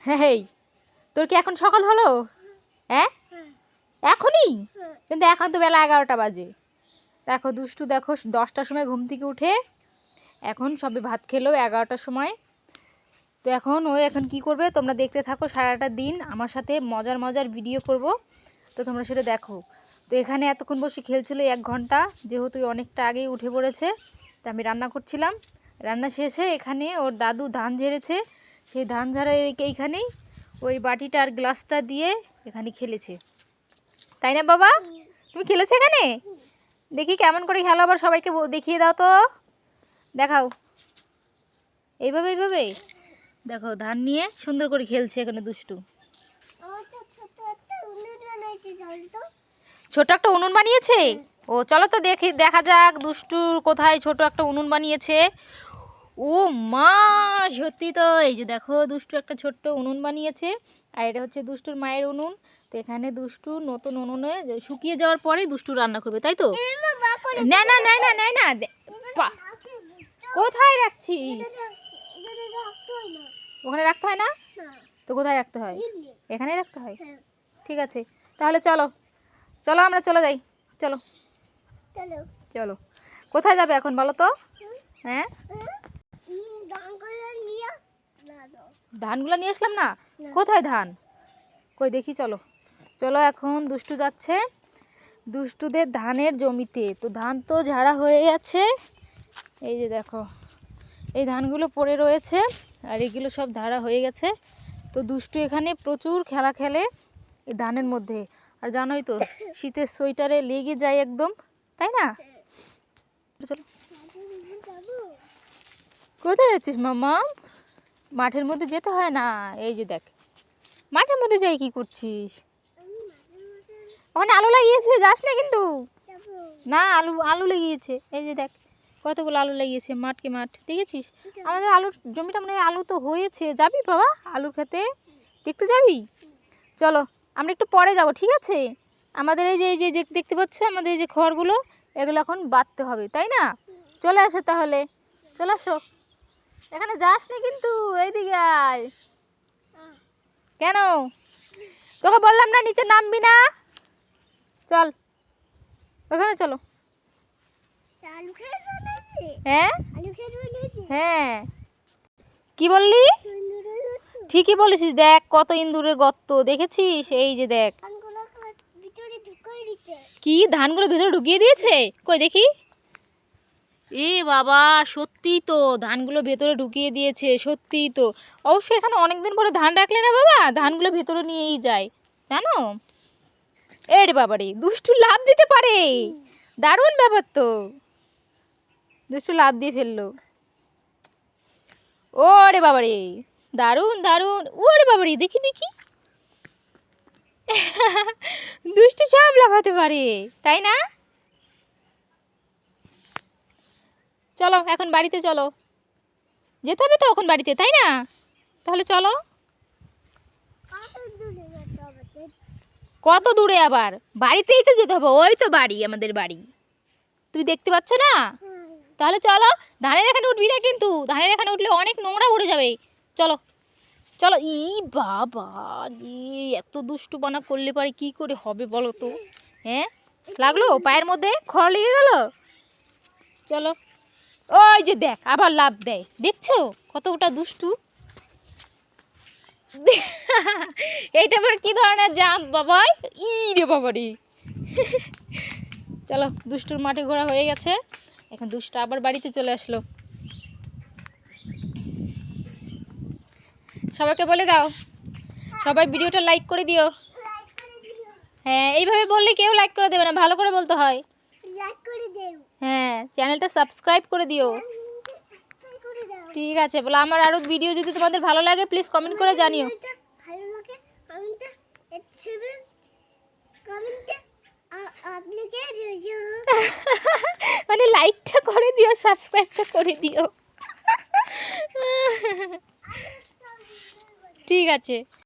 হেই, তোর কি এখন সকাল হলো? হ্যাঁ, এখনই? কিন্তু এখন তো বেলা 11টা বাজে। দেখো দুষ্টু, দেখো 10টার সময় ঘুম থেকে উঠে এখন সবে ভাত খেলো 11টার সময়। তো এখন কি করবে তোমরা দেখতে থাকো। সারাটা দিন আমার সাথে মজার মজার ভিডিও করব, তো তোমরা সেটা দেখো। তো এখানে এতক্ষণ বসে খেলছিল 1 ঘন্টা, যেহেতু অনেকটা আগেই উঠে পড়েছে। তো আমি রান্না করছিলাম, রান্না শেষে এখানে ওর দাদু ধান ঝেড়েছে, সেই ধান ঝাড়া এইখানেই ওই বাটিটা আর গ্লাসটা দিয়ে এখানে খেলেছে, তাই না বাবা? তুমি খেলেছো এখানে? দেখি কেমন করে খেলো, আবার সবাইকে দেখিয়ে দাও তো, দেখাও। এইভাবে এইভাবে দেখো, ধান নিয়ে সুন্দর করে খেলছে এখানে দুষ্টু। ছোট একটা উনুন বানিয়েছে? ও চলো তো দেখি, দেখা যাক দুষ্টু কোথায় ছোট একটা উনুন বানিয়েছে। ও মা, সত্যি তো! এই যে দেখো, দুষ্টু একটা ছোট্ট উনুন বানিয়েছে, আর এটা হচ্ছে দুষ্টুর মায়ের উনুন। তো এখানে দুষ্টু নতুন উনুনে শুকিয়ে যাওয়ার পরে দুষ্টু রান্না করবে, তাই তো? না না না না না না, কোথায় রাখছি? ওখানে রাখতে হয় না তো? কোথায় রাখতে হয়? এখানে রাখতে হয়। ঠিক আছে, তাহলে চলো চলো আমরা চলে যাই। চলো চলো, কোথায় যাবে এখন বলো তো? হ্যাঁ, ধানগুলো নিয়ে আসলাম না? কোথায় ধান? কই দেখি, চলো চলো। এখন দুষ্টু যাচ্ছে দুষ্টুদের ধানের জমিতে। তো ধান তো ঝাড়া হয়ে গেছে, এই যে দেখো এই ধানগুলো পড়ে রয়েছে, আর এগুলো সব ঝাড়া হয়ে গেছে। তো দুষ্টু এখানে প্রচুর খেলা খেলে এই ধানের মধ্যে। আর জানোই তো, শীতের সোয়েটারে লেগে যায় একদম, তাই না? চলো। কোথায় যাচ্ছিস মামা? মাঠের মধ্যে যেতে হয় না। এই যে দেখ, মাঠের মধ্যে যাই কি করছিস? ওখানে আলু লাগিয়েছে, যাস না কিন্তু। না, আলু আলু লাগিয়েছে, এই যে দেখ কতগুলো আলু লাগিয়েছে, মাঠকে মাঠ দেখেছিস? আমাদের আলুর জমিটা মনে হয় আলু তো হয়েছে। যাবি বাবা আলুর খেতে দেখতে যাবি? চলো আমরা একটু পরে যাব, ঠিক আছে? আমাদের এই যে দেখতে পাচ্ছ, আমাদের এই যে খড়গুলো, এগুলো এখন বাঁধতে হবে, তাই না? চলে আসো তাহলে, চলে আসো। এখানে যাস না কিন্তু, এইদিকে আয়। কেন? তোকে বললাম না নিচে নামবি না? চল ওখানে চলো। হ্যাঁ হ্যাঁ, কি বললি? ঠিকই বলেছিস, দেখ কত ইঁদুরের গর্ত দেখেছিস? এই যে দেখ, কি ধানগুলো ভেতরে ঢুকিয়ে দিয়েছে, কই দেখি। এ বাবা, সত্যিই তো ধানগুলো ভেতরে ঢুকিয়ে দিয়েছে, সত্যিই তো। অবশ্যই এখানে অনেকদিন পরে ধান রাখলে না বাবা, ধানগুলো ভেতরে নিয়েই যায়, জানো? এ রে বাবা রে, দুষ্টু লাফ দিতে পারে, দারুণ ব্যাপার তো। দুষ্টু লাফ দিয়ে ফেললো। ও রে বাবা রে, দারুণ দারুণ। ও রে বাবা রে, দেখি দেখি দুষ্টু সব লাফাতে পারে, তাই না? চলো এখন বাড়িতে চলো, যেতে হবে তো এখন বাড়িতে, তাই না? তাহলে চলো। কত দূরে আবার? বাড়িতেই তো যেতে হবে, ওই তো বাড়ি, আমাদের বাড়ি, তুমি দেখতে পাচ্ছ না? তাহলে চলো। ধানের এখানে উঠবি না কিন্তু, ধানের এখানে উঠলে অনেক নোংরা ভরে যাবে। চলো চলো। ই বাবা রে, এত দুষ্টু বানা করলে পারে কি করে হবে বলো তো? হ্যাঁ, লাগলো পায়ের মধ্যে, খড় লেগে গেল। চলো, ওই যে দেখ আবার লাফ দেয়, দেখছো কতটা দুষ্টু। এইটা আবার কি ধরনের জাম্প বাবা? ই রে বাবা রে। চলো, দুষ্টুর মাঠে ঘোরা হয়ে গেছে, এখন দুষ্টু আবার বাড়িতে চলে আসলো। সবাইকে বলে দাও, সবাই ভিডিওটা লাইক করে দিও। হ্যাঁ, এইভাবে বললে কেউ লাইক করে দেবে না, ভালো করে বলতে হয়। হ্যাঁ, চ্যানেলটা সাবস্ক্রাইব করে দিও। ঠিক আছে, বলো আমার আরও ভিডিও যদি তোমাদের ভালো লাগে প্লিজ কমেন্ট করে জানিও। মানে লাইকটা করে দিও, সাবস্ক্রাইবটা করে দিও। ঠিক আছে।